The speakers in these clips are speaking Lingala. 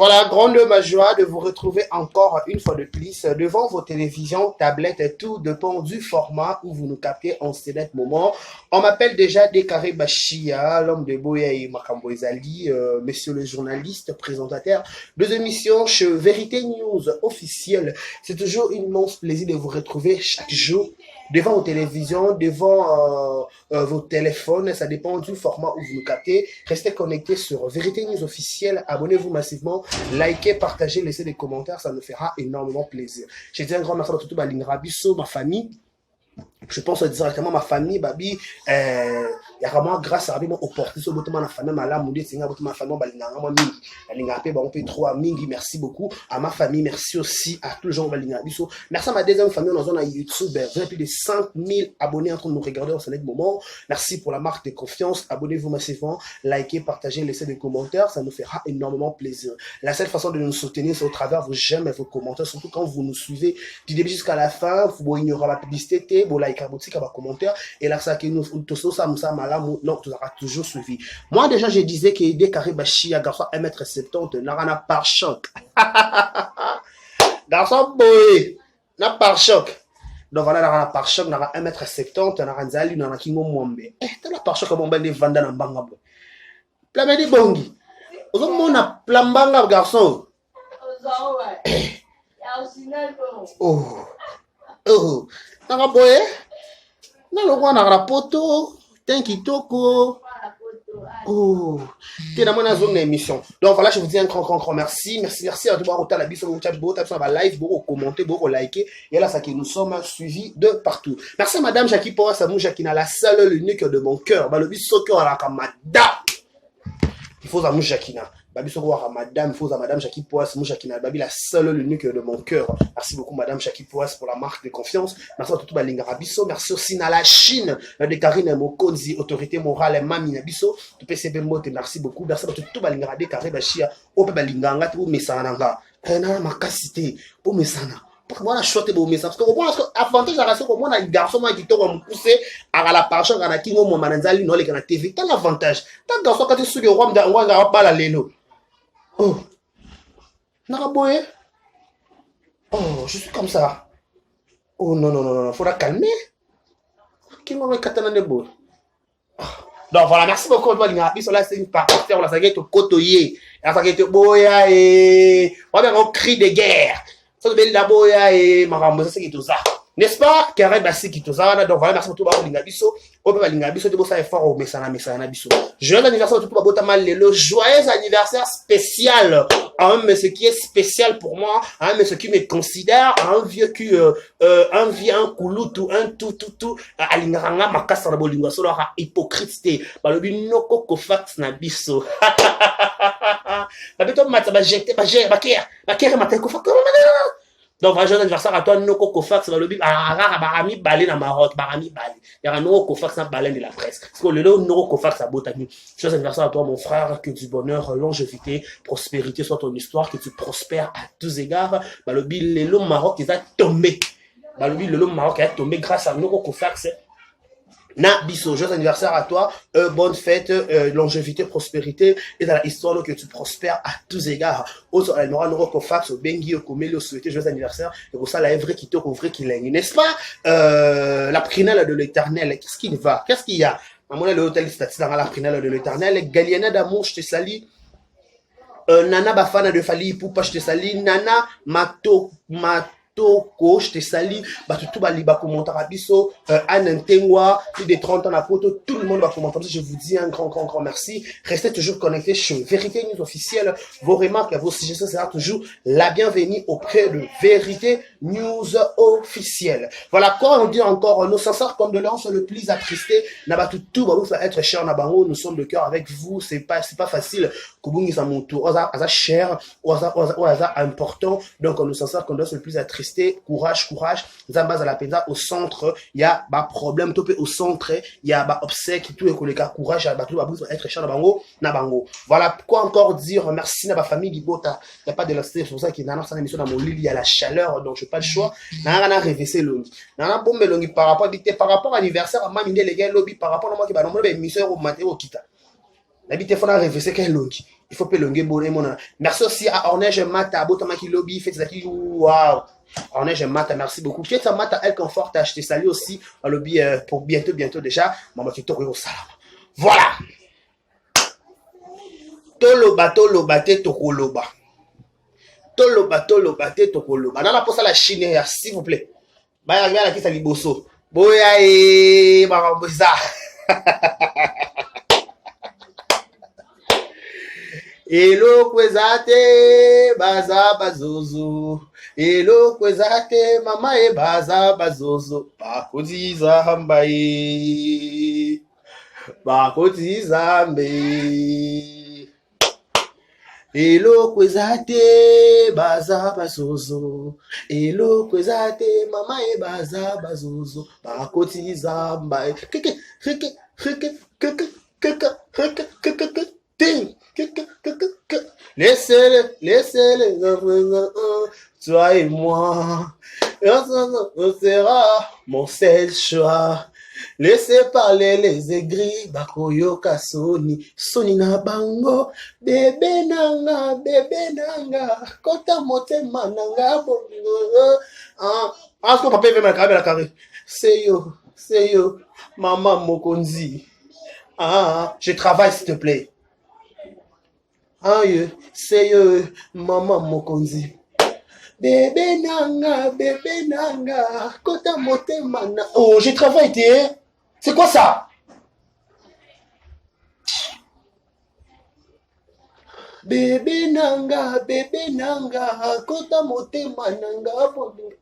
Voilà, grande ma joie de vous retrouver encore une fois de plus devant vos télévisions, tablettes, tout dépend du format où vous nous captez en ce net moment. On m'appelle déjà Dekare Bashia, l'homme de Boya et Makambo Ezali, monsieur le journaliste, présentateur de émissions chez Vérité News officielle. C'est toujours un immense plaisir de vous retrouver chaque jour devant vos télévisions, devant vos téléphones, ça dépend du format où vous nous captez. Restez connectés sur Vérité News officielle, abonnez-vous massivement, likez, partagez, laissez des commentaires, ça nous fera énormément plaisir. J'ai dit un grand merci à tout Balingrabiso, ma famille. Je pense directement à ma famille, Babi. Il y a vraiment grâce à mon opportunité sur ma famille, ma famille, merci beaucoup à ma famille, merci aussi à tous les gens. Merci à ma deuxième famille, on a YouTube, vous avez plus de 5000 abonnés en train de nous regarder en ce moment. Merci pour la marque de confiance, abonnez-vous massivement, likez, partagez, laissez des commentaires, ça nous fera énormément plaisir. La seule façon de nous soutenir, c'est au travers vos j'aime et vos commentaires, surtout quand vous nous suivez du début jusqu'à la fin, vous ignorez la publicité, vous likez un commentaire, et là, ça qui nous tous ça, non, tu auras toujours suivi. Moi, déjà, je disais que Dekare Bashia, garçon 1m70, n'a rien par choc. Garçon boy, n'a par choc. Donc voilà, n'a rien par choc, n'a 1m70, n'a rien zali, n'a kingo mwambe. T'as la par choc comme on va les vendre dans banga boy. Plame di bongi. Ozo mona plambanga garçon. Oh. N'a boy. N'a le roi n'a poto. Toko. Oh, t'es dans mon zone d'émission. Donc voilà, je vous dis un grand merci. Merci à tout le monde. La bise, vous live, vous commentez, vous likez. Et là, ça qui nous sommes suivis de partout. Merci à Madame Jackie pour sa mouche qui n'a la seule, l'unique de mon cœur. Bah, le bis, ce cœur à la camada. Il faut sa mouche Jacquina. Babi Sokwa Madame, faut à Madame Jackie Poas, Moucha Kina, Babi la seule l'unique de mon cœur. Merci beaucoup Madame Jackie Poas pour la marque de confiance. Merci à tout Balinga Rabiso. Merci aussi à la Chine, de Karine Mokonzi, autorité morale, Mami Nabiso. Tu peux se mote, merci beaucoup. Merci à tout Balinga de Karine Bashia, Ope Balinga, tout Messananga. Nana Makasité, pour Messana. Moi, je suis beau message. Parce que moi, avantage à la que moi, un garçon qui te va me pousser à la parche, à la kingo, mon mananzali, non, les canaux TV. T'as l'avantage. T'as garçon quand tu es sur le roi, on va pas la lélo. Oh, Naraboye. Oh, je suis comme ça. Oh, non, faudra calmer. Qui m'a mis katana de beau. Donc voilà, merci beaucoup. Là, c'est une partie. On a sagé te côtoyer. On a sagé te boya et. On va un cri de guerre. Ça te la boya et marambo, ça c'est qui tout ça. N'est-ce pas? Carré bassi qui tout ça. Donc voilà, merci beaucoup. Lingabiso. On peut Lingabiso de bossa effort au Messana Biso. Joyeux anniversaire à tout le monde. Le joyeux anniversaire spécial. Un monsieur qui est spécial pour moi. Un monsieur qui me considère. Un vieux qui, un vieux, un kouloutou, un tout. Alinganga makasa na bolingo. Solo ha hypocrite. Balobi noko kofax na biso. Babito matsa ba jeter ba kere matel kofax. Donc, voilà, joyeux anniversaire à toi, Noko Kofax, Barami Balé dans Maroc, Barami Balé. Il y a un Noko Kofax dans Balé de la presse. Parce que le Noko Kofax à Botani. Joyeux anniversaire à toi, mon frère, que du bonheur, longévité, prospérité soit ton histoire, que tu prospères à tous égards. Balobi, le Maroc, il a tombé. Balobi, le Maroc, il a tombé grâce à Noko Kofax. Na biso, joyeux anniversaire à toi, bonne fête, longévité, prospérité, et dans l'histoire que tu prospères à tous égards. Autre, elle n'aura n'aura qu'au fax, au bengi, au comélé, au souhaité, joyeux anniversaire, et pour ça, la vrai qui te couvre, qui l'a, n'est-ce pas? La prinelle de l'éternel, qu'est-ce qu'il va? Qu'est-ce qu'il y a? À mon avis, l'hôtel statistique dans la prinelle de l'éternel, Galiana d'amour, je te salue. Nana Bafana de Fali, Poupa, je te salue. Nana Matoko, je te salue. Tout va liba commenter à biso. Anne Ntengwa, plus de 30 ans à photo, tout le monde va commenter. Je vous dis un grand merci. Restez toujours connectés sur Vérité News officielle. Vos remarques, vos suggestions sera toujours la bienvenue auprès de Vérité News officielle. Voilà quoi on dit encore nos sincères condoléances, le plus attristé. Tout va vous être cher Nabango. Nous sommes de cœur avec vous. C'est pas facile. Kubungi sa mon tour. Oza cher, oza important. Donc nos sincères condoléances, le plus attristé. Courage. Zambaz à la pena au centre. Il y a bah problème topé au centre. Il y a bah obsèque tout et que courage à tout va être cher Nabango. Voilà quoi encore dire. Merci à ma famille Gibota. Il n'y a pas de c'est pour ça qu'il y a une émission dans mon lit. Il y a la chaleur donc je n'ai pas le choix. N'a révessé longi. N'a bombe longi par rapport à l'anniversaire à Mamine les gars lobby par rapport à moi qui va nommer émission au matin au kita. L'habité, il faut réviser qu'elle longue. Il faut pas longuer bonnet mon. Merci aussi à Ornege Mata, Botama qui lobby, fait qui waouh. Ornege Mata, merci beaucoup. Qui est ça Mata, elle confort, je te salue aussi en lobby pour bientôt déjà. Maman qui au salam. Voilà. Toloba te tokoloba. Toloba te tokoloba. Dans la poste à la Chine, s'il vous plaît. Baya la qui ça liboso. Boya e baramboza. Elo kwezate baza bazozo. Elo kwezate mama e baza bazozo. Bakotiza hambaye. Bakotiza mbe. Elo kwezate baza bazozo. Elo kwezate mama e baza bazozo. Bakotiza mbaye. Laissez-le, toi et moi, on sera mon seul choix. Laissez parler les aigris, bakoyo kasoni, soni na bango, bébé nanga, kota motema nanga, est-ce que papa veut me la carré? C'est yo, maman mokonzi. Je travaille s'il te plaît. C'est maman mokonzi. Bébé nanga, kota motema na. Oh, j'ai travaillé, c'est quoi ça? Bébé nanga, kota motema nanga.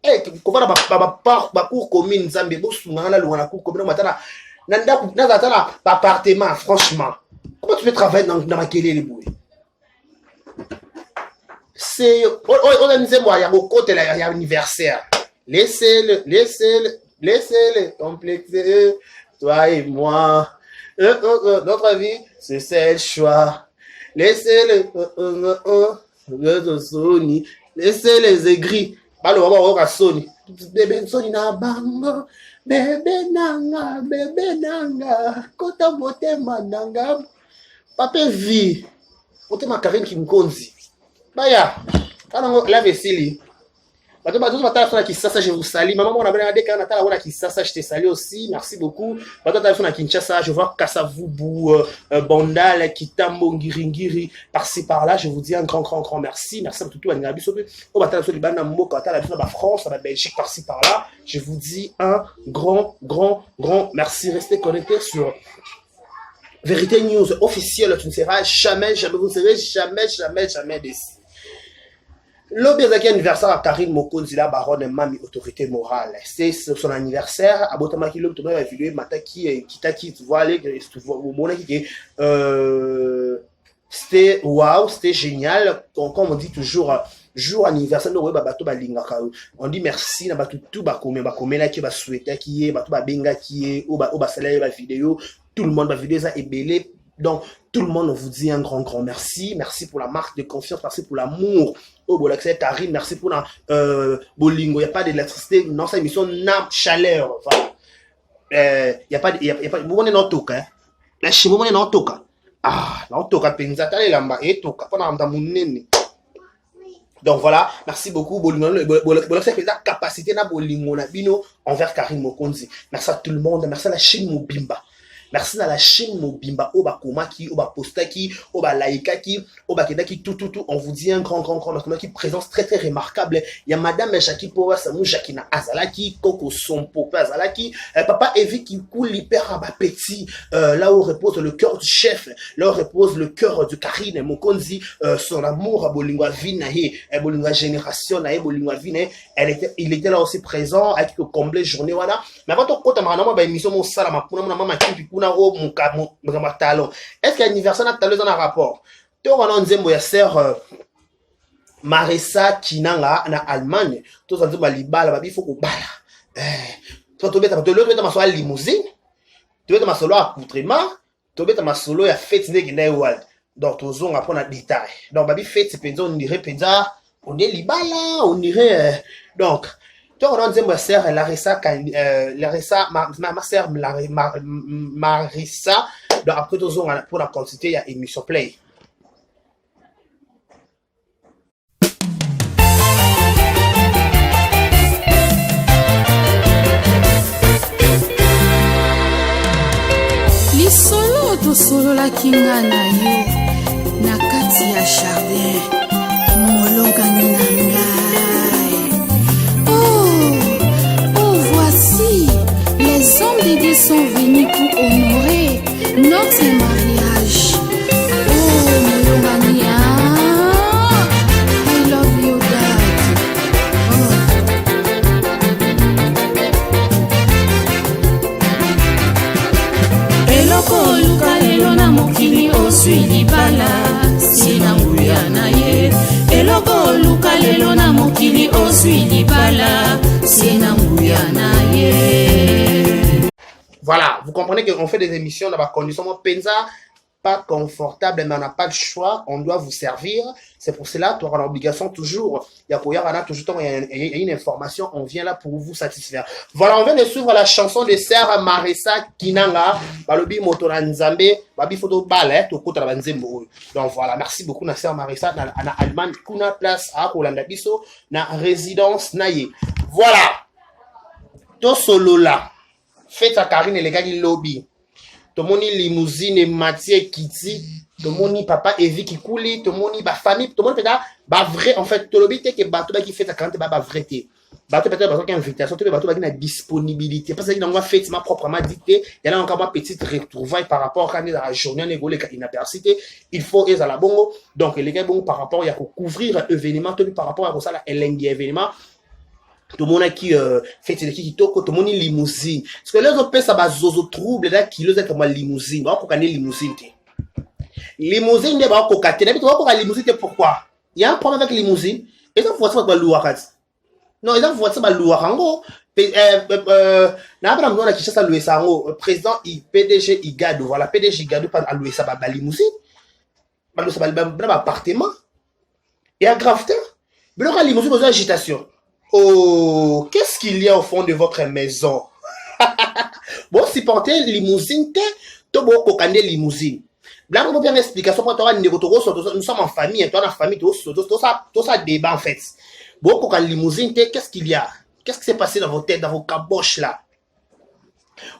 Eh, comment ba cour commune Zambie, bosunga na lungana cour commune matana. Nanda appartement, franchement. Comment tu peux travailler dans ma kélé les bouées? C'est organisez-moi, il y a beaucoup de l'anniversaire. Laissez-le complexer, toi et moi. Notre vie, c'est celle choix. Laissez-le laissez les aigris. Balo Sony. Bébé Sony na bango. Bébé nanga, kota motema nanga. Papa vie. Motema Karine Kimkonzi. Baya, quand la vaisselle, je vous salue. Maman, on a bien regardé quand on a qui ça, je te salue aussi. Merci beaucoup. Je vois Kassavubu, Bandal, Kitambo, Ngiringiri, par-ci par-là. Je vous dis un grand merci. Merci à tout le monde. Au bataille sur Liban, la France, la Belgique, par-ci par-là. Je vous dis un grand merci. Restez connectés sur Vérité News officielle. Tu ne seras jamais, vous ne serez jamais déçus. L'obézaki anniversaire à Karine Mokonzi, la baronne Mami, autorité morale. C'est son anniversaire. Abotamaki l'homme tourné la vidéo, Mataki, Kitaki, tu vois, c'était waouh, c'était génial. Comme on dit toujours, jour anniversaire, on dit merci, tout le monde va vidéo ça est belé. Donc, tout le monde vous dit un grand merci. Merci pour la marque de confiance, merci pour l'amour. Oh, bon, l'accès Karine, merci pour la bolingo. Il n'y a pas d'électricité dans cette émission, n'a chaleur. Voilà. Il n'y a pas de. Vous voyez notre toka. La chimie, vous voyez notre toka. Ah, notre toka, penza, t'allez là-bas, et toka. Pendant que vous n'êtes pas. Donc voilà, merci beaucoup. Bolingo, la capacité na bolingo na bino envers Karine Mokonzi. Merci à tout le monde. Merci à la Chine Mobimba. Merci à la Chine Mobimba, Oba Komaki, Oba Postaki, Oba Laïkaki, Oba Kedaki, tout. On vous dit un grand merci. Présence très remarquable. Il y a Madame Jackie Powa, Samou Jakina Azalaki, Coco Sompo Azalaki, Papa Evi qui coule hyper à petit, là où repose le cœur du chef, là où repose le cœur de Karine Mokonzi, son amour à Bolingwa Vinahe, Bolingwa Génération, Bolingwa Vinahe, il était là aussi présent, avec le comblé journée, voilà. Mais avant tout, quand on m'a émission, mon salam, est-ce qu'il y a un anniversaire dans un rapport? Tu as un anniversaire Marissa Kinanga en Allemagne. Tu as un libala, il faut qu'on bala. Tu as ma solo limousine, tu as ma solo accoutrement, tu as ma solo à fête de World. Donc, tu as apprendre un détail. Donc, babi fête, c'est on dirait penza, on est libala, on dirait donc. Donc, on dit ma sœur Larissa, ma sœur Marissa Donc après tous pour la quantité il y a émission play. Lisolo to solo la kinga na yo na kati ya jardin molongani na ngai. Oh, voici les hommes de Dieu sont venus pour honorer notre mariage. Oh, molongani, I love you, Dad. Eloko luka lelo na mokili oswi libala sina nguya na ye. Eloko luka lelo na mokili oswi libala sina nguya na ye. Voilà, vous comprenez qu'on fait des émissions dans la condition penza pas confortable, mais on n'a pas le choix, on doit vous servir. C'est pour cela tu auras l'obligation toujours. Il y a une information, on vient là pour vous satisfaire. Voilà, on vient de suivre la chanson de Sœur Marissa Kinanga, Balobi Motora Nzambe, Babi Photo Ballet, Toko Trabanzembo. Donc voilà, merci beaucoup, na Sœur Marissa, na Allemagne, Kuna place à Kolanda Biso, na résidence Naye. Voilà, to solo là, faites à Karine et les gars du lobby. Tomoni limousine Mathieu Kitty, tomoni papa Evi Kikouli, tomoni ba famille, tomoni peut-être ba vrai en fait tolobité que bato ba qui fait ta carte ba vrai té. Bato peut-être bato qui invitation, tout bato ba qui na disponibilité parce que dans ma fête ma proprement dicté, il y a encore ma petite retrouvaille par rapport à la journée négolé inapercité, il faut à la bongo. Donc les gars bon par rapport il y a pour couvrir événement tout par rapport à ça là événement. Tout le monde qui fait des qui toko tout le monde limousine parce que les autres personnes ça va zozo trouble là qui les comme limousine va qu'on limousine limousine ne va qu'on cater mais tu vas qu'on limousine pourquoi il y a un problème avec limousine et ça faut ça va louer non ils faut ça va louer en gros na pas dans la qui ça louer ça en gros président PDG Igado voilà PDG Igado pas louer ça ba limousine ba louer ça ba appartement et à gravité mais la limousine besoin d'agitation. Oh, qu'est-ce qu'il y a au fond de votre maison? Bon, si portez limousine, tu bon cocandé limousine. Là, on peut bien explication pour toi, nous sommes en famille, toi, en famille, tout ça débat en fait. Bon, cocandé limousine, qu'est-ce qu'il y a? Qu'est-ce qui s'est passé dans vos têtes, dans vos caboches là?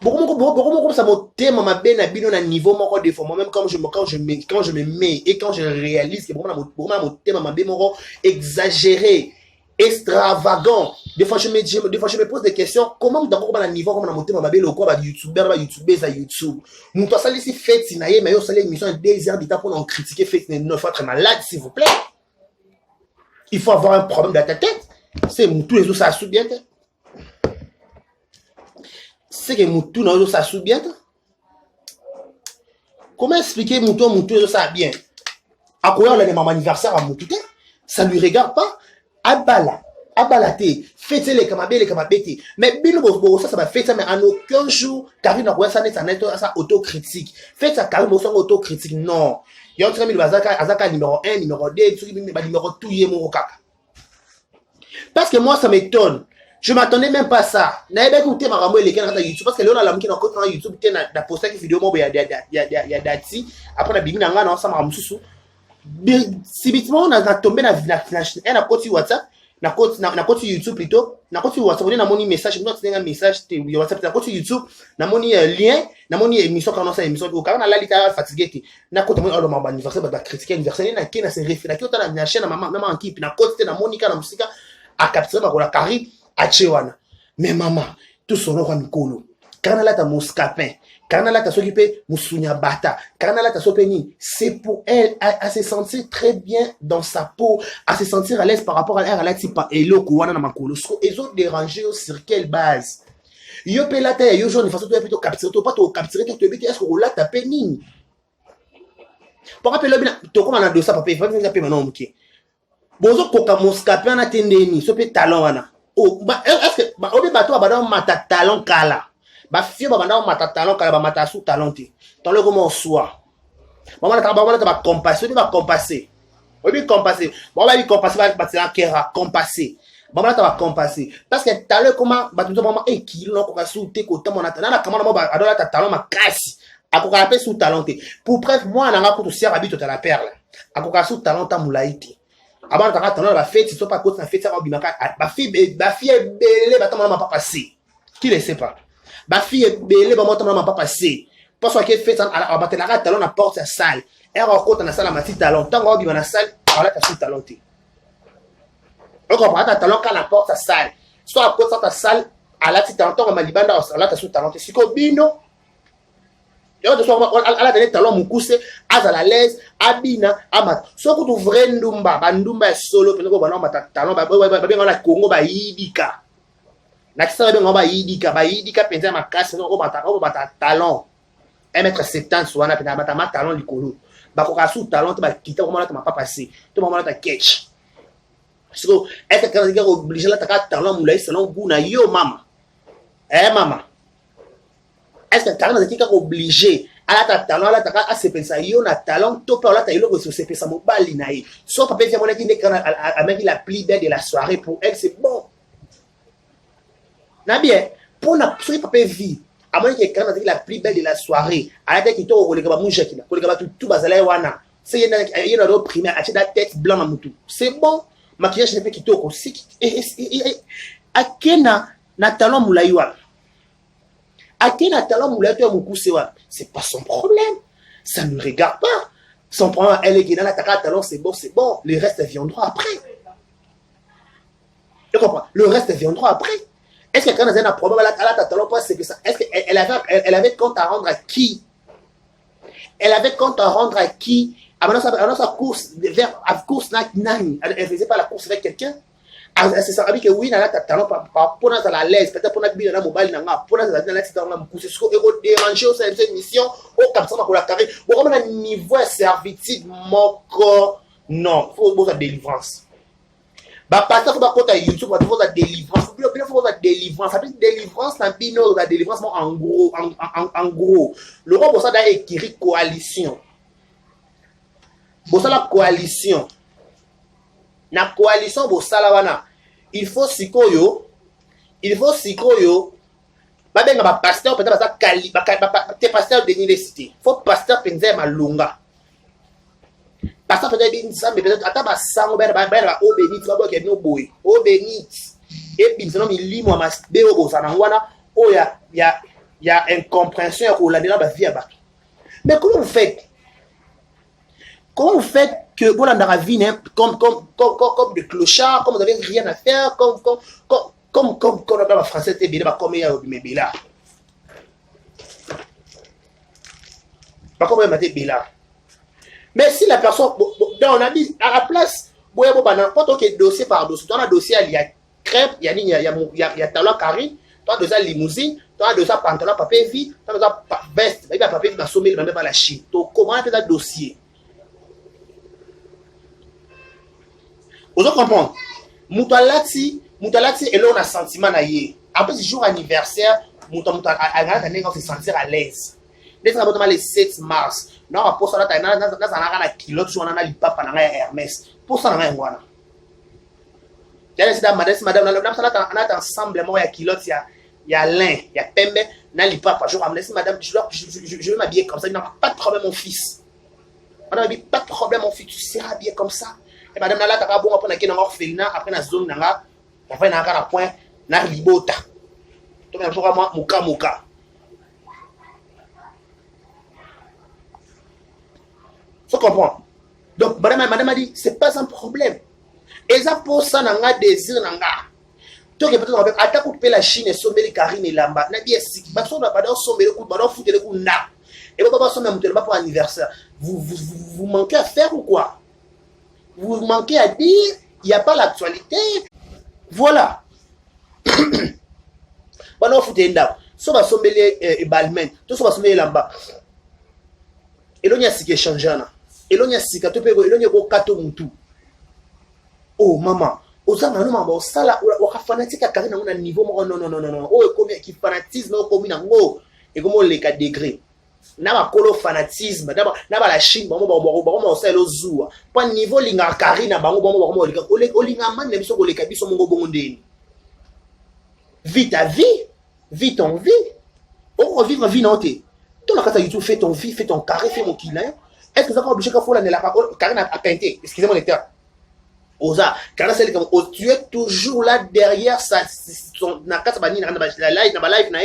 Beaucoup ça mon thème ma ben abino na niveau mon des fois moi-même quand je me mets et quand je réalise que mon thème ma ben mon exagéré extravagant. Des fois je me pose des questions. Comment d'abord à niveau comme on a monté ma belle ou quoi bah youtubeur à YouTube. Nous toi ça laisser fait sinaye mais yo ça l'émission 2 heures d'état pour en critiquer fait 9 fois très malade s'il vous plaît. Il faut avoir un problème dans ta tête. C'est tous les jours ça sous bien. C'est que moutou dans ça sous bien. Comment expliquer moutou ça bien? À quoi on a mon anniversaire à moutou ça lui regarde pas. Abalate, fêtez-les comme abété. Mais bilo ça va fêter, mais en aucun jour, Karine n'a ça autocritique. Faites ça, Karine n'a autocritique. Non. Il y a un truc, Azaka numéro 1, numéro 2, numéro tout, mon kaka. Parce que moi, ça m'étonne. Je m'attendais même pas à ça. N'a pas écouté ma ramouille les gars dans YouTube. Parce que là, on a l'homme qui est encore sur YouTube, qui a posté une vidéo, il y a dati. Après, on a bimi dans ça m'a ramoussou. Subitement on a tombé dans un côté WhatsApp na côté YouTube plutôt na côté WhatsApp on a mon message moi c'est un message WhatsApp na côté YouTube na mon lien na mon émission quand on a émission au quand on a la lita fatigué na côté mon alors mon anniversaire ba critiquer anniversaire na qui na se référé qui on a na chaîne maman en équipe na côté na Monica na musika a capturer ba la Kari a Chewana mais maman tout son nom mikolo quand la ta moscapin quand elle a s'occupé Moussounia Bata, quand elle a s'occupé c'est pour elle à se sentir très bien dans sa peau, à se sentir à l'aise par rapport à elle, elle a dit pas hello kouana na makolo, ils ont dérangé sur quelle base? Yo pe la taille, yo jaune façon tu plutôt capturer, tu pas to capturer, tu te est-ce que là ta pénine? Pour rappeler le bien, tu comment on a de ça papa, il faut venir payer maintenant OK. Bozo koka moscapé na tendeni, so pe talon wana. Oh, bah est-ce que bah obi bato ba don mata talon kala. Ba fio ba banda mata talon kala ba mata sous talon te. Ton le comment soit. Maman ta ba compasser, ba compasser. Obi compasser. Bon ba bi compasser ba batira kera compasser. Maman ta ba compasser parce que talon comment ba tu maman e ki lo ko ka sous te ko ta mon atana na kamana ba adola ta talon makasi. akoka pe sous talenté pour bref moi nanga ko to sert habito ta la perle akoka sous talent mulaiti avant ta talent ba fête so pas côté na fête ça ba bimaka ba fille belé ba tama pas passer qui ne sait pas ba fille belé ba motama pas passer parce que fête à ba la talent na porte sa salle et on côté na salle ma petit talent tant ba bimana salle ala ta sous talenté on comprend ta talent quand la porte sa salle soit à côté ta salle ala ti talent on ma libanda ala ta sous talenté siko bino yo de soir ala donner talent mukuse azala l'aise abina amat soko to vrai ndumba bandumba solo pene ko bana mata talent ba benga la Congo ba yidika na kisa benga ba yidika penza makasi ko bata talent 1m70 soana pena bata ma talent likolo ba ko ka sous talent ba kita ko mala ta pas passer to mala ta catch siko est que quand obligé la ta talent mulai selon guna yo mama mama. Est-ce que talent est obligé à la talent à la se penser yo na talent to pa la ta yo se penser mo bali na yi so papa vient mon qui à même la plus belle de la soirée pour elle c'est bon na bien pour na so papa vie à moins que quand la plus belle de la soirée à la qui to ko le ka ba munja kina ko le ka ba tout bazala wana c'est yena do primaire acheter la tête blanc na mutu c'est bon maquillage ne fait qui to ko si akena na talent mulaiwa. À quel talent moulateur c'est pas son problème. Ça ne regarde pas. Son problème, elle est qui dans la talent, c'est bon. Le reste viendra après. Tu comprends? Le reste viendra après. Est-ce que quand elle a un problème, elle a talent, c'est que ça. Est-ce qu'elle avait compte à rendre à qui? Elle avait compte à rendre à qui? Avant sa course, elle faisait pas la course avec quelqu'un? C'est ça que oui na ta talent pour na la l'aise peut-être pour na bien na mobile na pour na na ta na mukuse ko e déranger au cette mission au comme ça ma ko la carré au comme na niveau servitude moko non faut besoin de délivrance ba pata ko ba kota YouTube ba faut la délivrance faut la délivrance ça veut délivrance na bino la délivrance en gros le roi pour ça da écrit coalition pour ça la coalition na coalition bo sala wana il faut sikoyo ba benga ba pasteur peut-être ba kali ba te pasteur de l'université faut pasteur penza malunga pasteur peut-être bien ça mais peut-être ata ba sango ba obénit ba boke no boy obénit et bien non mi limo ma be obo sana wana o ya incompréhension ko la ba vie ba mais comment vous faites que vous dans la vie comme des clochards, comme vous n'avez rien à faire, comme dans français, c'est bien, comme il y a eu là. Pas comme il y a mais si la personne, on a dit à la place, quand on a dossier par dossier, dans le dossier, il y a crêpe, il y a talent carré, tu as dossier limousine, tu as dossier pantalon, papier vie, tu as dossier veste, il y a papier qui va sommer, même pas la Chine. Donc, comment tu as dossier? Vous comprenez? Moutalati et là on a sentiment na yé. Après ce jour anniversaire, on se sentir à l'aise. Dès que on a le 7 mars, non pour ça là na kilote on a lipapa na Hermès. Pour ça na ngwana. Madame ça on a ensemble moi ya kilote ya lin, ya pembe na lipapa. Je ramène madame je vais m'habiller comme ça, il n'a pas de problème mon fils. Madame pas de problème mon fils, tu seras habillé comme ça. Et madame Nala taka bon après na orphelinat après na zone nanga après na kala point na libota to même pour moi muka faut comprendre donc madame a dit c'est pas un problème et ça pour ça nanga désir nanga to que peut-être avec attaque couper la Chine et sombeli Karine et Lamba na bien si ba so na ba do sombeli ku ba do foutre ku na et ba so même pour anniversaire vous manquez à faire ou quoi? Vous manquez à dire, il n'y a pas l'actualité. Voilà. Bon, vous êtes là. Si vous avez balmen, tout ça va se mettre là-bas. Et là, il y a ce qui est changé. Et là, il y a ce qui est oh, maman. Aux amis, nous, maman, ça là, on a fanatique à carré dans un niveau. Non. Oh, comme qui fanatisme, comme il y a et comment les 4 degrés. N'a pas fanatisme n'a pas la Chine bon ça le zou pas niveau linga karina bango bon linga man même so ko le kabiso mongo bongo ndeni vite ta vie vite ton vie on vivre vie noté Toi, la carte YouTube, fais ton vie, fais ton carré, fais mon kilain. Est-ce que vous avez obligé qu'il faut la Karine a peinté? Excusez-moi les termes. Oza, Karine, c'est comme tu es toujours là derrière ça. Na carte bani, na live, na live na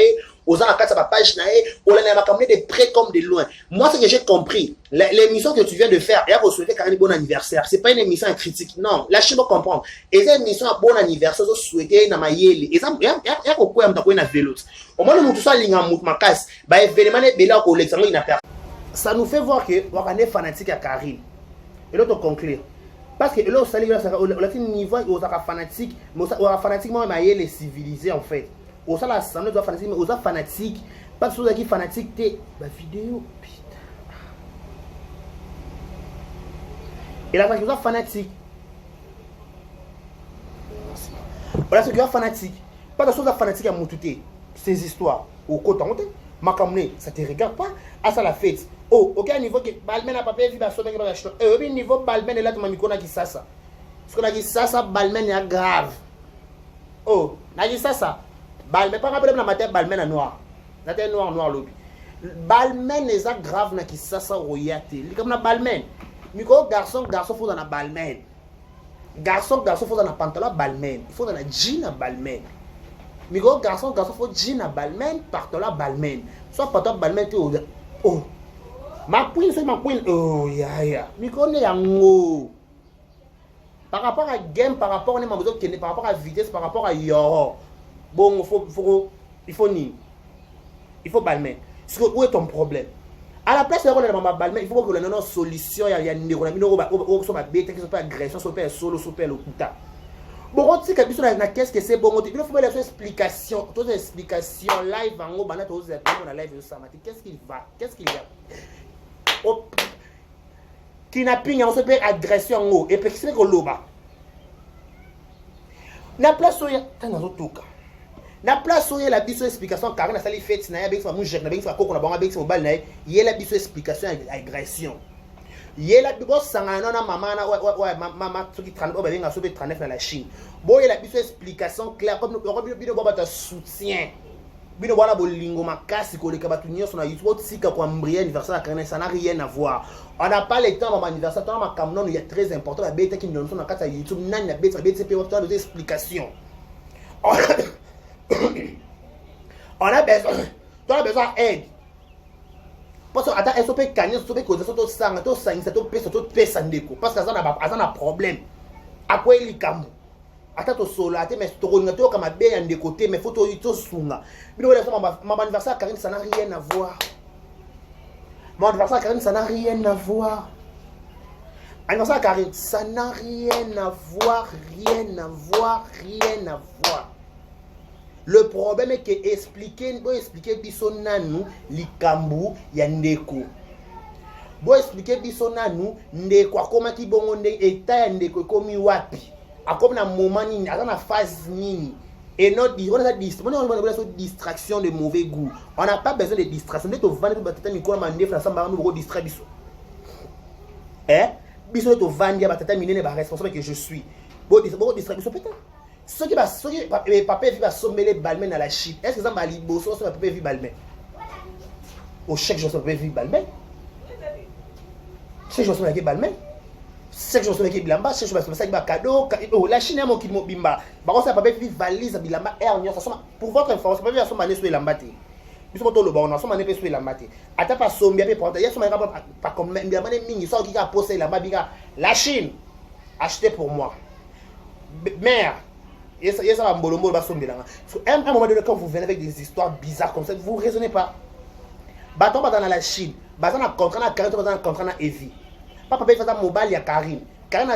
Oza, na carte page na on a ramené de près comme de loin. Moi, ce que j'ai compris, l'émission que tu viens de faire, et à vous souhaiter Karine bon anniversaire. C'est pas une émission critique, non. Lâchez-moi comprendre. Et cette émission à bon anniversaire, vous souhaitez na mayeli. Et ça, il y a quoi am takoy na vélo. Au moins le mutu ça linga mut makas, ba événement ne bela ko l'examen ina per. Ça nous fait voir que on est fanatique à Karine. Et l'autre conclure. Parce que là, on a niveau où on est fanatique, mais on est fanatiquement les civilisés en fait. On a l'assemblée de fanatique, mais on est fanatique. Parce que on est fanatique, t'es la vidéo, putain. Et la on est fanatique. On a ce qui est fanatique. Pas de choses à fanatique à moutouté. Ces histoires, au côté, Makamne, ça te regarde pas. À ça la fête. Oh, ok, niveau que Balmen a pas vu, bah, sauter dans la chambre. Et au niveau Balmen est là, tu m'as mis qu'on a dit ça. Parce qu'on a dit ça, Balmen est grave. Oh, on a dit ça. Balmen, pas rappelé la matière, Balmen est noir. La terre noir, lobby. Balmen est grave, na qui ça, royate. Comme la Balmen. Miko, garçon, faut dans la Balmen. Garçon, faut dans la pantalon, Balmen. Il faut dans la jean, Balmen. Miko, garçon, faut jean, Balmen, pantalon, Balmen. Soit pantalon, Balmen, tu es oh. Ma queen, c'est ma queen. Oh, ya. Miko, ne yango. Par rapport à game, par rapport à par rapport à vitesse, par rapport à yo. Bon, il faut ni. Il faut Balmen. Où est ton problème? À la place de la Balmen, il faut que l'on ait une solution. Il y a une bête qui sont pas agression, sont pas solo, sont pas le couta. Bon, on dit que qu'est-ce que c'est bon? Il faut faire des explications. Toutes les explications live en haut, banat aux états, on live de Samati. Qu'est-ce qu'il va? Qu'est-ce qu'il y a? Kidnapping, on se fait agression en haut. Et puis, c'est que l'eau bas. La place où il y a. La place où il y a la biso explication, car on a sali fait, il y a des gens qui ont des gens qui ont des gens il y a la biso explication agression. Il y a la biso sangana maman qui travaille dans la Chine. Bon, il y a la biso explication claire comme nous avons soutien. Bino wala bolingo makasi ko leka batunyo sur YouTube sika kwa mbria anniversaire à Karine, ça n'a rien à voir. On n'a pas le temps à mon anniversaire, dans ma camnon il y a très important la bête qui nous donne sur la carte YouTube nan la bête c'est pour des explications. On a besoin d'aide. Parce que attends, SOP canyon, SOP cause ça to sang, to sang, ça to pesa ndeko parce que ça n'a problème. À quoi il kamu? Attends, tu sola, mais tu connais tout comme bien de côté, mais faut tout sunga. Mon anniversaire Karine, ça n'a rien à voir. Mon anniversaire Karine, ça n'a rien à voir. Anniversaire Karine, ça n'a rien à voir, rien à voir. Le problème est que expliquer bisonanu likambu ya ndeko. Bo expliquer bisonanu ndeko akoma ki bongo ndeko eta ndeko komi wapi. Comme dans moment nini, dans la phase nini, et on a distraction de mauvais goût. On n'a pas besoin de distraction. Dès que vous vendez batata miko mande fra samba nous distraire biso. Biso to vendre batata minene ba responsable que je suis. Bon distraction peut-être. Ceux qui papa vit va sommeler Balmen à la chip. Est-ce que ça va liboso ça papa vit Balmen? Au chèque je papa vit Balmen. C'est je suis avec Balmen. C'est que je suis avec Bilamba, c'est que je suis avec cadeau. La Chine est mon kit Bimba. Par contre, ça peut être valise Bilamba air. Pour votre information, ça peut être son mané sur l'ambate. Nous sommes le bon, nous sommes mané sur l'ambate. Attends pas son bien pour il y a son pas comme Bilamba mini, ça qui a posé la mabiga. La Chine acheté pour moi. Mère, et ça va mbolombo va son bilan. À un moment donné quand vous venez avec des histoires bizarres comme ça, vous raisonnez pas. Baton dans la Chine, baton na contrat na 40 dans contrat na Evi. Papa peut faire mobile ya Karine. Karine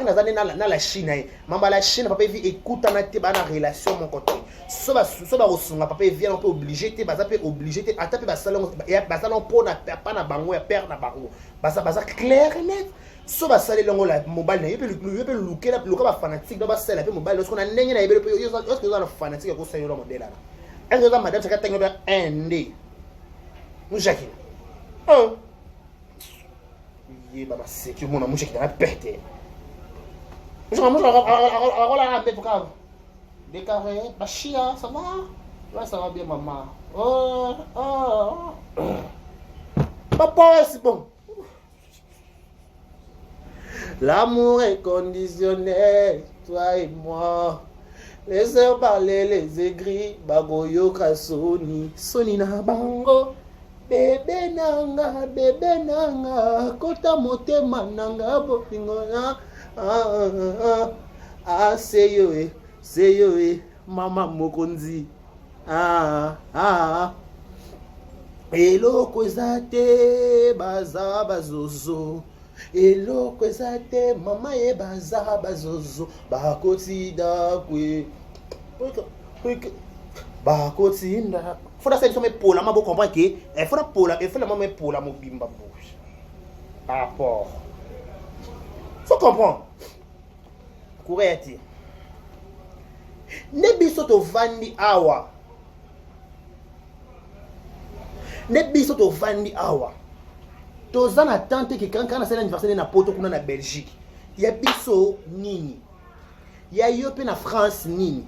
azane na la Chine. Mamba la Chine papa vit écoute na te ba na relation mon côté. So ba osunga papa vient on peut obligé te baza peut obligé te atape ba salon pour na pas na bango ya père na bango. Baza clair net. So ba salé longo la mobile na yebe looker la loka ba fanatique do ba sala pe mobile lorsqu'on a ndenge na yebe yo est-ce que on a fanatique ko sayo modèle là. Est-ce que madame ça ka tengo ba ndé. Nous jacques. Oh. C'est que mon amour qui t'a pété. Je suis décarré, bah chia, ça va? Là, ça va bien, maman. Oh. Papa, c'est bon. L'amour est conditionnel, toi et moi. Laissez parler les aigris, bagoyo kasoni, soni na bango. Bébé nanga, kota motema nanga, bopingo na. Seyo, mama mokonzi. Eloko eza te baza bazozo. Eloko eza te mama ye baza bazozo. Bakoti dakwe. Bakoti nda. Faudra ça me pola ma bo comprendre que il faudra pola il faut la maman pola mo bimba bouche. Rapport. Faut comprendre. Coureti. Ne biso to vandi awa. Ne biso to vandi awa. Toza na tante que quand na sala anniversaire na poto kuna na Belgique. Ya biso nini. Ya yope na France nini.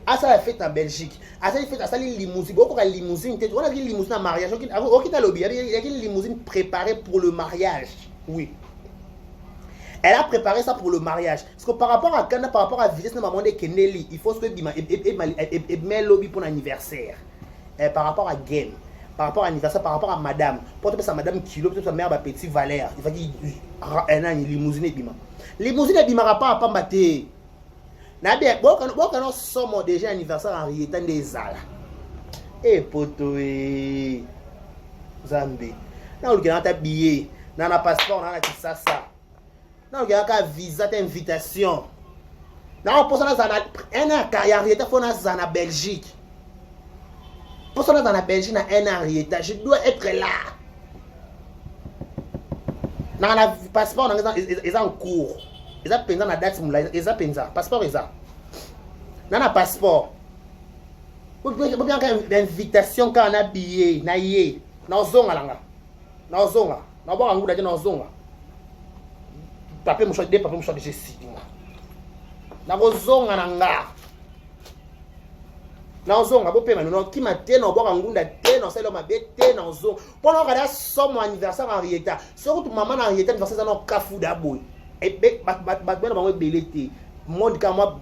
Asa la fête en Belgique. Asa la fête asa li limousine. Beaucoup de limousine. On a dit limousine en mariage. Aucun a lobby. Il y a une limousine préparée pour le mariage. Oui. Elle a préparé ça pour le mariage. Parce que par rapport à Kana, par rapport à vitesse de maman de Keneli, il faut que et met lobby pour l'anniversaire. Par rapport à Game, par rapport à l'anniversaire, par rapport à madame. Pour que sa madame Kilo, peut-être sa mère petit Valère. Il faut qu'il ait une limousine et bima. Limousine et bima pas à Pambate. Nabia, bon quand on somme déjà anniversaire en réétant des ala. Eh poto eh Zambé. Là on a billet, on a passeport, on a ça. Non, il y a un visa d'invitation. Non, pour ça, on a un carrière, il faut en Belgique. Pour ça, dans la Belgique, on a un arrière. Je dois être là. Dans le passeport, ils ont en cours. Ils ont pendant la date, ils ont pendant. Passeport, ils ont. Dans le passeport, vous pouvez bien une invitation quand on a billet, naïe, dans zone là, dans zone là, dans bon angle dans zone là. Papier mouchoir de papier mouchoir de Jessie. Na zone nga. Na zone nga bo pema no ki maté no bo ngunda té no selo mabete na zone. Pendant que la somme anniversaire en rieta. Surtout maman en rieta anniversaire na kafu da boy. Et bat ben ba belete. Monde ka moi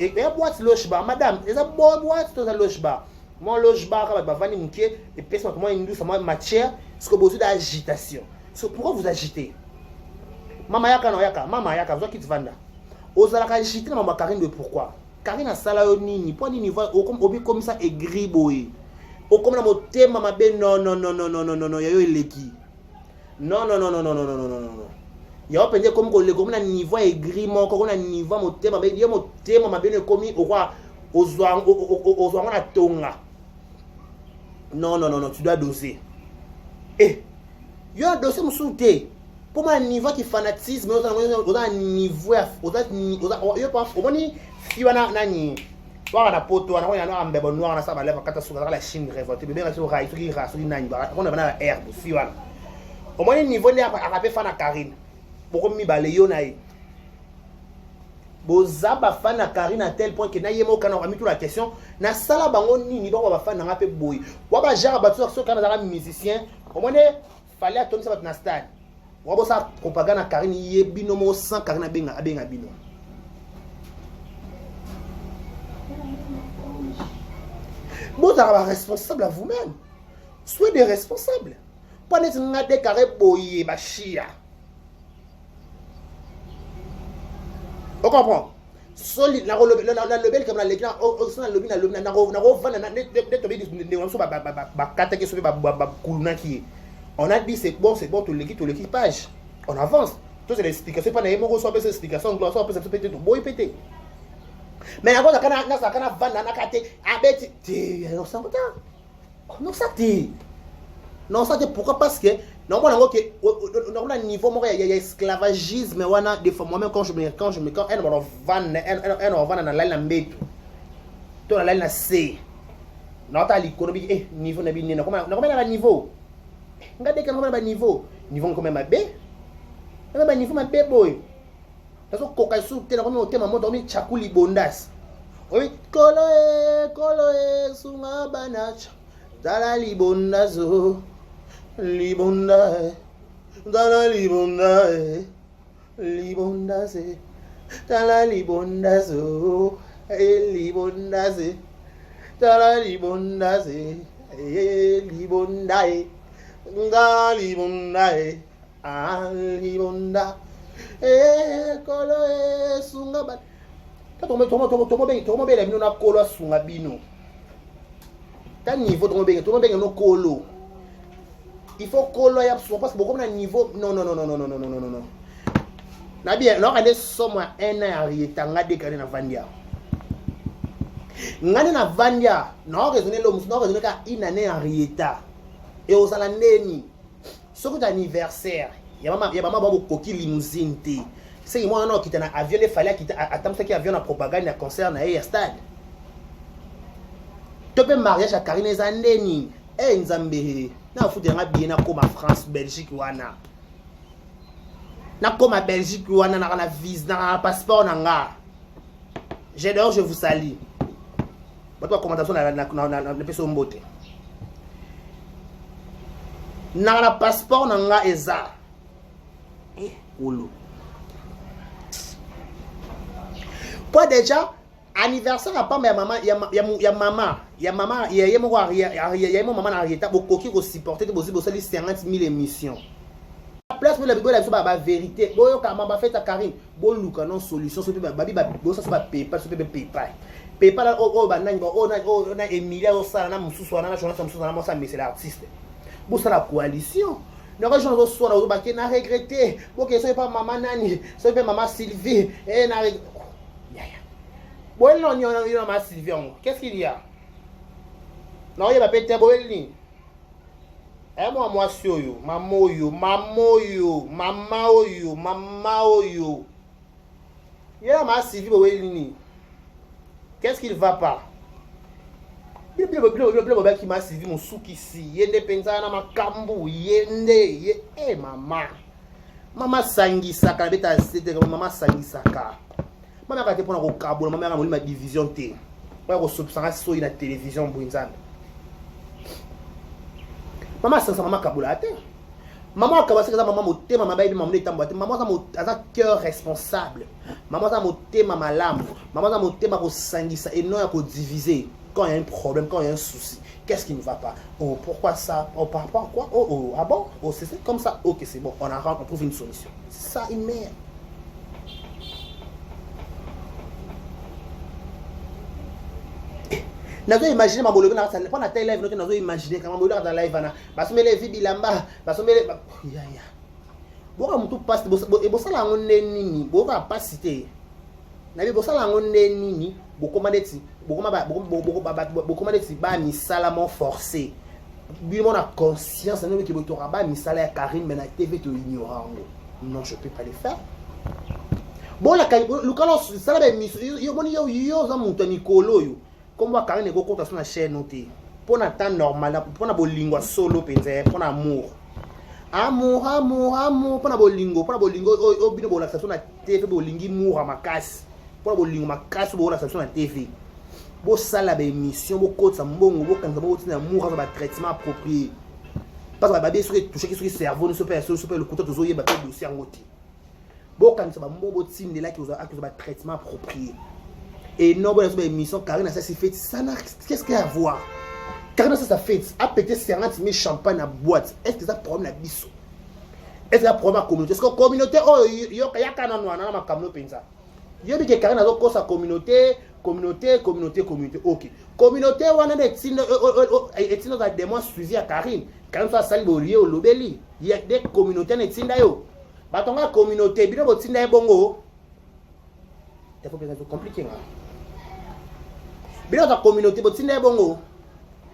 et boîte loge bar madame, eza boîte to za loge bar. Mon loge bar ba vani mouké et personne comment une douce moi matière, ce que besoin d'agitation. So pourquoi vous agitez? Mama yaka no yaka, mama yaka, vous qui te vanda. Ozala ka agiter na mama Karine de pourquoi? Karine a sala yo nini, po nini voit comme ça aigri boy. O comme na motema mabe non, yayo eleki. Non. Ya opende comme ko le comme na niveau aigri moko na niveau motema mabe yo motema mabe ne komi o kwa ozwa na tonga. Non, tu dois doser. Eh, yo doser musunte. Pour moi, niveau qui fanatisme, on a un niveau, on a pas, on dit, si on a nani, on a poto, on a un bébé noir, on a ça, on a la sur la Chine révoltée, bébé sur rail, sur ira, sur nani, on a la herbe, si on a. Au moins niveau là, à rappeler fan à Karine, pour me balayer naï. Bozaba fan à Karine à tel point que naïe mo kana mis toute la question, na sala bango ni ba ba fan na rappeler boy. Wa ba jara ba sur kana za musicien, au moins fallait attendre ça na stade. On va ça propagande à Karine yé binomo sans Karine benga bino. Vous êtes responsable à vous-même. Soyez des responsables. Pas des carrés boyé bachia. On comprend. Solide la lebel comme la l'écran au sein le bina le na ro va na de tomber de so ba kata ke so ba kuluna ki. On a dit c'est bon, tout l'équipage. On avance. Tout c'est l'explication. Pas n'ayez pas cette explication. On peut se péter tout. Bon, péter. Mais avant, quand on a vendre, on a caté. Non, ça non, ça t'es. Non, ça t'es pourquoi? Parce que, non, on a un niveau, il y a esclavagisme. On a des fois, moi-même, quand on vend dans la lambe, tout dans la C. Non, t'as l'économie, niveau n'a pas comment on niveau. Regardez quand même un niveau quand même à B. Même un niveau à B boy. Parce que coca sous t'es comme au thème dormi chakuli bondas. Oui, koloe sunga banach. Dala li bondazo. libonda dala libonda libonda se dala libonda zo libonda se dala libonda se libonda dala libonda libonda kolo sunga ba tomo bela bino na kolo asunga bino ta niveau tomo bela no kolo il faut kolo ya so parce que beaucoup na niveau non na bien no kande somo un an arieta ngade kane na vandia ngane na vandia no raisonner l'homme no raisonner ka une année arieta et aux alandeni soko d'anniversaire ya mama ba bokoki limousine te c'est moi non qui t'a avion les fallait qui attendre qui avion na propagande na concert na ya stade topé mariage à Karine Zandeni nzambe na futi nga bien na koma France Belgique wana na koma Belgique wana na visa na passeport na nga j'adore je vous salue votre commentation na peso mbote na passeport na nga eza olo pour déjà anniversaire à pas ma maman ya maman na reta bokoki ko supporter bozi bosali 50,000 émissions place pour la bible la ba vérité boyo kama ba fête à Karine boluka non solution so pe babi ba bosa so ba PayPal so pe PayPal ba nani ba na Emilia o sala na mususu wana na chona mususu na mosa mais c'est l'artiste bosa la coalition non que j'en reçois là ba na regretter bon que c'est pas maman nani c'est pas maman Sylvie et na bon non il y a maman Sylvie qu'est-ce qu'il y a non il va péter boelni moi yo mama oyo il y a maman Sylvie boelni qu'est-ce qu'il va pas le qui m'a suivi mon souk ici yende penza na makambu yende mama sangisaka beta sete mama sangisaka mama ka te pona ko kabola mama ka molima division te ba ko subsanga so ina télévision boinzana mama sansa mama kabola te maman ka baseka mama motema mama ile maman etambo te maman za cœur responsable maman za motema malamu maman za motema ko sangisa et non ya ko diviser. Quand il y a un problème, quand il y a un souci, qu'est-ce qui ne va pas? Oh, pourquoi ça? Oh, par rapport à quoi? Oh, ah bon? Oh, c'est comme ça. Ok, c'est bon, on trouve une solution. C'est ça, une mère. Nazo imaginer ma bologo na ça pas na télé live note nazo imaginer quand ma bologo dans live na basomele vi bilamba basomele ya boka mutu passe bo sala ngone nini boka passe te na bi bo sala ngone nini bokomandeti bokomandeti ba misala mon forcé bimo na conscience na ki botora ba misala ya Karine mais na TV to ignorant non je peux pas le faire bon la lukalo sala ba yo boni yo za mutu mikolo yo comme Karine ko kota sur la chaîne noté pour na temps normal pour na bolingwa solo penze pour na amour pour na bolingo o bino bola station na TV bolingi moura makasi pour bolingo makasi bola station na TV bo sala ba émission bo kota mbongo bo kanza bo tina moura ba traitement approprié parce que ba bien sûr toucher qui sur cerveau ne se peut le côté tozo yeba pe dossier ngoti bo kanza ba mbo tinde là qui ba traitement approprié. Et non, bon, la émission, Karine, ça s'est fait. Ça n'a qu'est-ce qu'il y a à voir? Karine, ça fait. A pété 50 000 champagne à boîte. Est-ce que ça problème la biso? Est-ce que ça problème la communauté? Est-ce que la communauté, oh, il y a un noir, non, ma camino pensa. Il y a que Karine a donc sa communauté. Ok. Communauté, on a des signes, des mois suivis à Karine. Karine, ça sali au lieu au lobeli. Il y a des communautés, des signes d'ailleurs. Bah, ton communauté, bien, votre signe d'ailleurs, bongo. Il faut que ça soit compliqué, hein. Bien dans la communauté, vous avez bongo.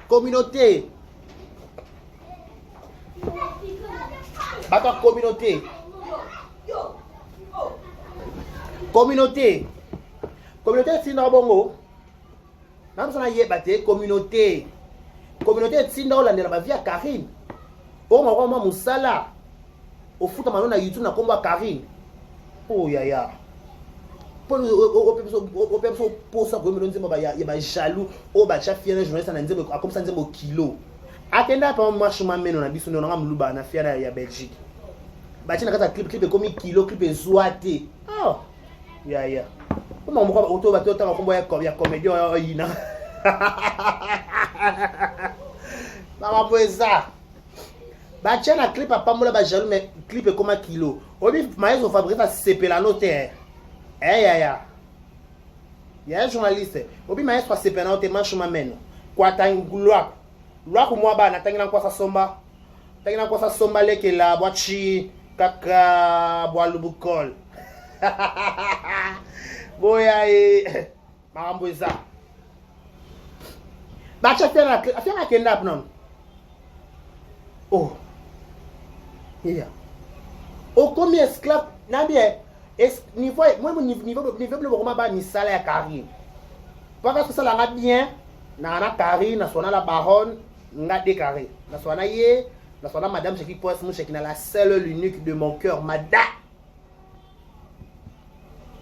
Communauté. Votre communauté. Communauté. Communauté, c'est dans bongo. Nous sommes allés communauté. Communauté, c'est dans la vie à Karine. Oh, ma moussala. Au foot, on a YouTube, on a combat Karine. Oh, ya. Pour ça, il y a jaloux, oh, bah, chaque fier journaliste, comme ça, kilo. Akenda pa marche mameno na biso ndona mluba na fiana ya Belgique. Bachina kata clip comme kilo clip zoate. Oh. Ya. Comment on auto bato ta kombo ya comédien yina. Mama boeza. Bachina clip pa mola ba jaloux mais clip comme kilo. Obi maïs au fabrique CP la notaire. Ya. Ya journaliste. Obi maïs kwa CP na notaire marche mameno. Kwa tangulwa. Lwa kumwa ba na tangina kwa sa somba. Tangina kwa sa somba leke la boachi kaka bwa lubukol. Boya marambo eza. Bacha afia kenda up non. Oh. Yeah. O comme esclave na bien niveau moi niveau le vraiment ba misala ya Karine. Parce que ça la bien na Karine na sona la baronne nga décarré. Na sona ye, na sona madame Jackie Poisse mon chekina la seule l'unique de mon cœur madame.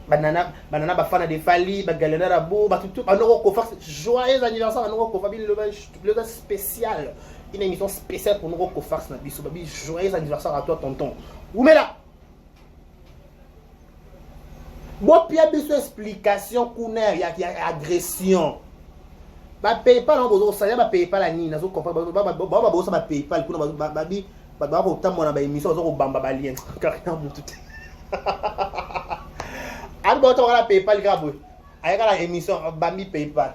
Banana bafana de Fali, bagalena rabo, ba tout banoko ko faire joyeux anniversaire banoko ko fabi le spécial. Une émission spéciale pour nous ko faire na biso babi joyeux anniversaire à toi tonton. Oumela. Bon pia biso explication kuna ya agression. Ba PayPal on bozo salaire ba PayPal la nini nazo comprendre ba bozo ba PayPal kuna babi ba ko tambo na ba émission zo ko bamba ba lien carrément mutu. Al boto la PayPal grabo. Ayaka la émission bambi PayPal.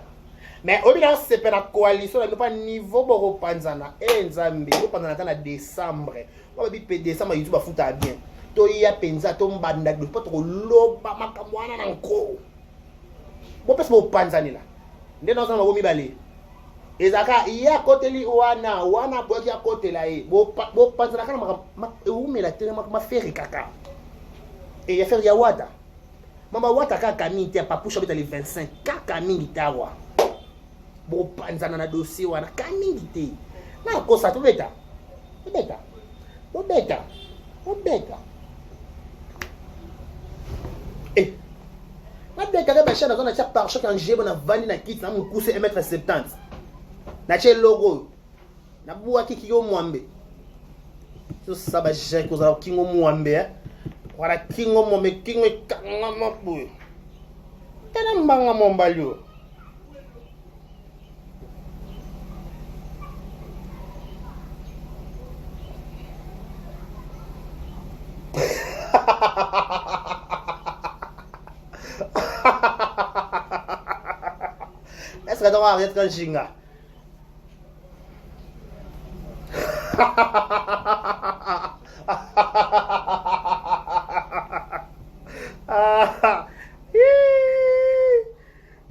Mais au bilan c'est pas la coalition là pas niveau boko panzana nzambe ko panzana ta na décembre. Ba bi décembre YouTube afuta bien. To ya penza to mbanda do pas to loba makamwana na nko. Bo pesa bo panzani là. Nde non sama bo mibale. Ezaka iya koteli wana boki ya kotela e. Bo panzana kana umela tele ma feri kaka. Et ya feri ya wada. Mama wata kaka mingi te papusha bita le 25 kaka mingi tawa. Bo panzana na dossier wana ka mingi te. Na kosa to beta. Beta. Eh. Na beta ka ba chana zona cha par choc en jebo na vandi na kit na mu kuse 1m70. Na che logo. Na buwa kiki yo mwambe. So saba je ko za kingo mwambe. Wala kingo mo me kingo kanga mapu. Tana mbanga mo mbalyo. Est-ce que tu vas arrêter quand jinga?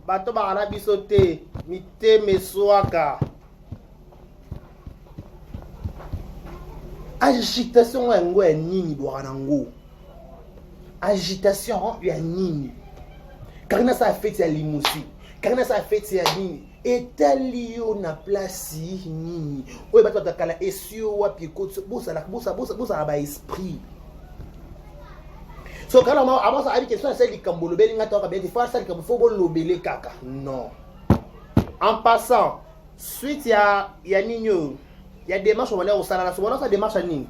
Bato bakana biso te miteme swaka. Agitation yango ya nini bwana ngo? Agitation ya nini? Karina sa fete ya limousine. Karina sa fete ya nini? Etalio na place nini? Oye bato bakala esio wapi kote bosa ba esprit. So quand on avance avec question c'est likambo lobeli ngata ka beti fa ça likambo fo bo lobele kaka. Non. En passant, suite ya ninyo, ya démarche on va au sala na so ça démarche nini.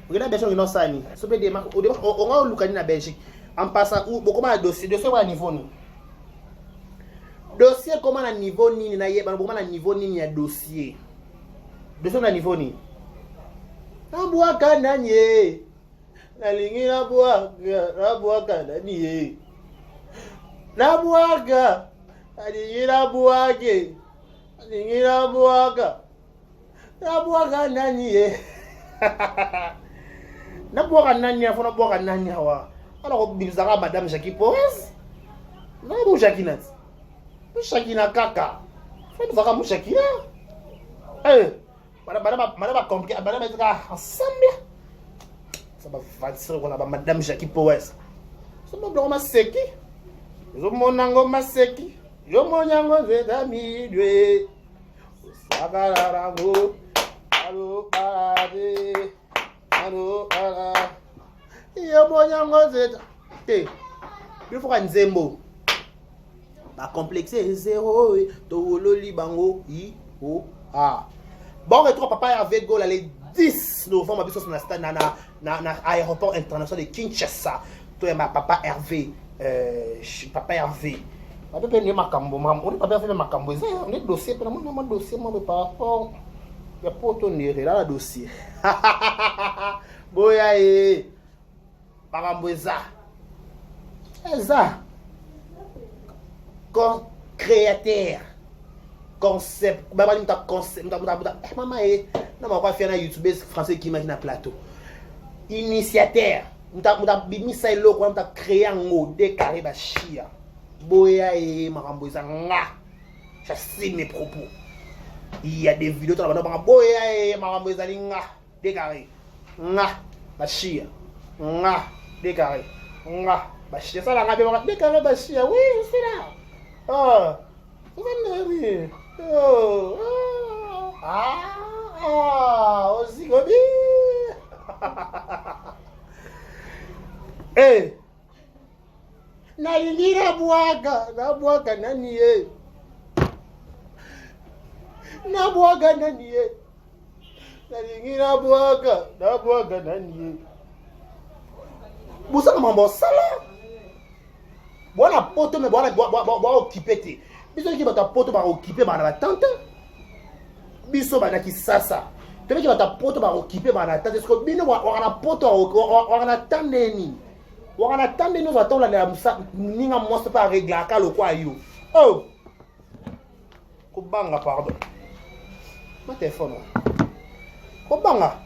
Regarde bien sûr non ça ni. So be démarche on va lukani na Belgique. En passant ou beaucoup de dossier à niveau ni. Dossier comment na niveau nini na yeba beaucoup na niveau nini ya dossier. Dossier na niveau ni. Na bwa kananye. Nalingi na buaga nani ye. Na buaga. Nalingi na buage. Nalingi na buaga. Na buaga nani ye. Na buaga nani afona buaga nani hawa. Alors bizarre madame Jackie Poisse. Na mu Jackie Shakina kaka. Faut voir mu Shakina. Madame compliqué, madame est ensemble. Ça va faire qu'on a madame Jackie Poisse. Ça va blonde maseki. Yo monango maseki. Yo monango zedami dwe. Sagararango. Allo parade. Allo ala. Yo monango zeda. Il faut un zembo. Ba complexé zéro to loli bango i o a. Bon retour papa Hervé Gol le 10 novembre biso na stade na aéroport international de Kinshasa. Toi ma papa Hervé papa Hervé. Papa pe ni makambo on papa Hervé makambo ça on est dossier pour mon dossier moi par rapport ya poto nere là dossier. Boya e makambo ça. Ça. Comme créateur concept baba ni ta concept maman et na ma faire na youtuber français qui imagine na plateau initiateur muta bimisa eloko muta créer ngo décarré ba chia boya et makambo za nga j'assume mes propos il y a des vidéos dans la boya et makambo za nga décarré nga ba chia nga décarré nga ba chia ça la nga décarré ba chia oui je suis là oh vous venez oh, aussi comme eh nalingi na bwaga nani ye na bwaga nani ye nalingi na bwaga nani ye busaka mambo sala bona poto me bona occuper te biso ki bata poto ba occuper ba na tante biso ba na kisasa te ki bata poto ba occuper ba na tante sko bino wa na poto wa na tandeni wa na tandeni va tola na musa ninga mosto pa régler ka lo kwa yo oh ko banga pardon ma téléphone ko banga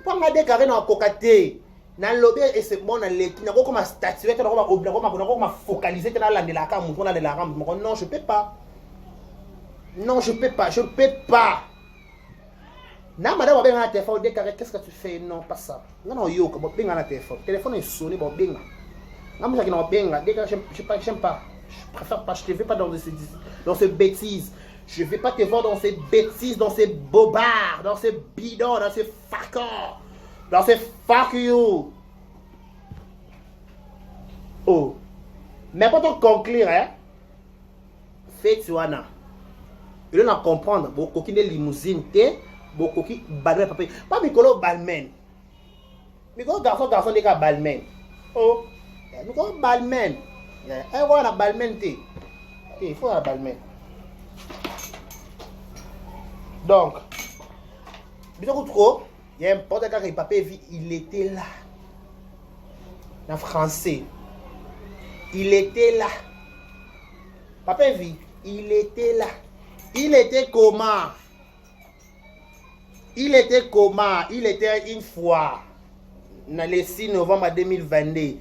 panga décarré na kokate na lobby et c'est bon na leki na ko comme statuer na ko ma focaliser na la de la cam mon na de la cam non je peux pas na madame va bien na téléphone décarré qu'est-ce que tu fais non pas ça non yo ko benga na téléphone est sonné bon benga na moi qui na benga décarré j'aime pas je préfère pas je te veux pas dans ces bêtises je vais pas te voir dans ces bêtises dans ces bobards dans ces bidons dans ces facors dans ces fuck you. Oh. Mais pour te conclure, hein, faites wana. Il doit comprendre. Beaucoup qui est limousine, beaucoup qui balmen papier. Pas Mikolo balmen. Mikolo garçon des cas balmen. Oh. Mikolo balmen. Eh, voilà balmen te. Il faut la balmen. Donc, bisous trop. Il y a un porte quand il papier vie, il était là. En français. Il était là. Papa vie, il était là. Il était comment? Il était une fois. Dans le 6 novembre 2022.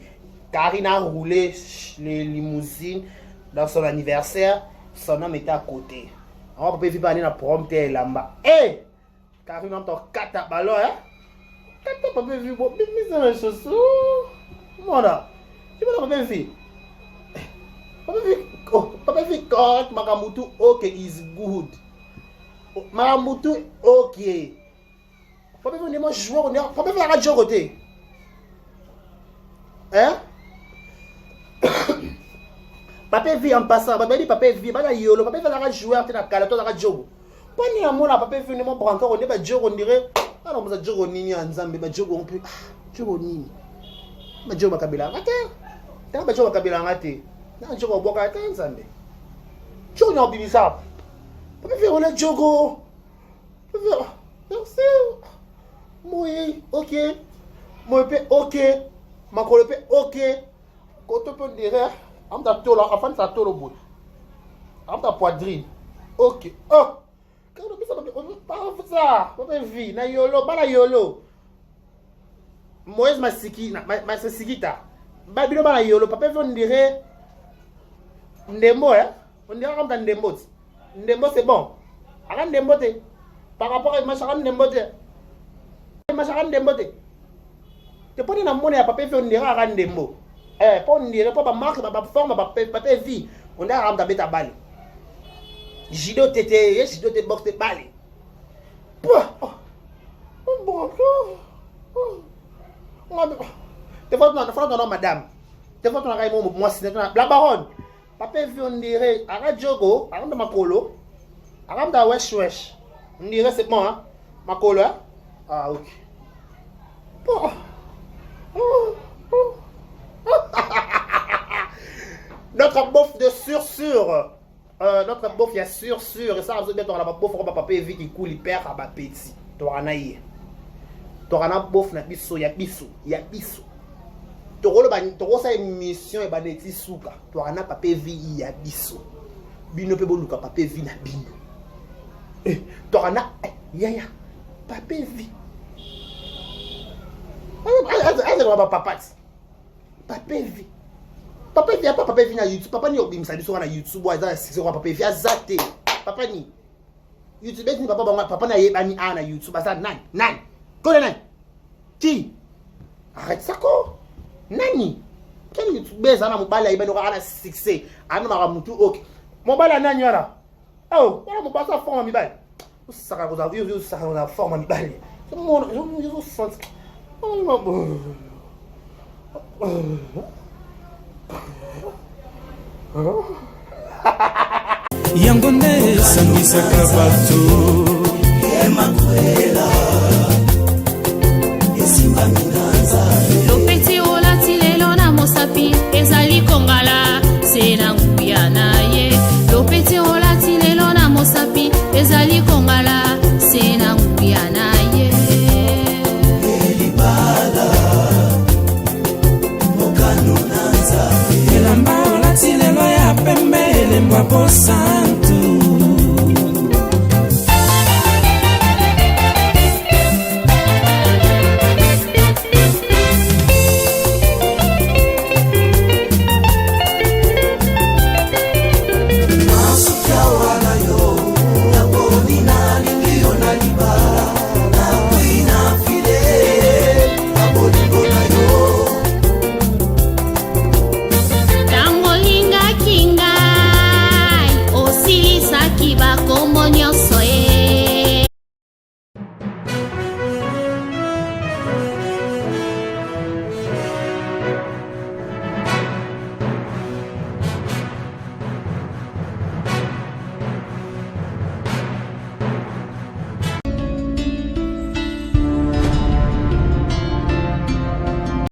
Karine a roulé les limousines dans son anniversaire. Son homme était à côté. On peut vivre dans la prompte là-bas. Hey! Car il entend 4 ballons, hein? 4 pas vu, bon, mais c'est la chose. Voilà. Tu peux pas vu. Papa vu correct, Makamutu, ok, is good. Makamutu, ok. Papa vu, on est joueur, on est. Papa vu la radio côté. Hein? Papa vu en passant, papa dit papa vu, pas la yolo, papa vu la radio joueur, tu n'as qu'à la radio. Pas ni à moi, papa vu, on prend encore, on est pas jour, on dirait. Ah non, vous êtes jour, on y a un zambe, pas jour, on peut. Jour, on y a. Pas jour, ma kabila, raté. T'as pas jour, ma kabila, raté. T'as jour, on boit à un zambe. Jour, on a oublié ça. Papa vu, on est jogo. Merci. Moi, ok. Moi, ok. Ma collègue, ok. Quand on peut dire, on t'a tout là, enfin, ça tout le bout. On t'a poitrine. Ok. Oh. Quand on peut ça, on peut vivre. Na yolo, bala yolo. Moïse Masiki, ma Sikita. Babilo bala yolo, papa veut on dirait. Ndembo, hein. On dirait comme dans Ndembo. Ndembo, c'est bon. Arrête Ndembo, par rapport à Macharan Ndembo. Macharan Ndembo. Tu peux dire que mon papa fait on dirait à Randembo. Eh, pas on dirait pas marque, pas forme, papa vie. On a ramené ta bête à balle. Jido tété, jido té box té balle. Bon, t'es fort non madame. T'es fort non moi c'est la baronne. Papa vu on dirait arrête Jogo, arrête de Makolo. Arrête de wesh. On dirait c'est bon hein. Makolo. Hein? Ah OK. Bon. Notre bouffe de sûr. Notre bouffe il y a sûr. Et ça vous mettre dans la bouffe on va papa vite qui coule hyper à petit. Torana hier. Torana bouffe na biso ya biso. Toro sa émission et baneti souka. Torana papa vi ya biso. Bino pe boluka papa vi na bino. Torana ya papa vi. Papa vi pas papa vi na YouTube. Papa ni obimisa biso na YouTube wa za sisi kwa papa vi azate. Papa ni YouTube ni papa na yebani na YouTube asa nani. Kone nani? Qui? Arrête ça quoi? Nani? Quel YouTuber ça na mobile ibeno ka na succès. Ana mara mutu ok. Mobile nani yara? Oh, yara mobile sa forme mi bale. Saka ko za yo saka na forme mi bale. Je sens. Oh mon Yango ne sangisaka bato.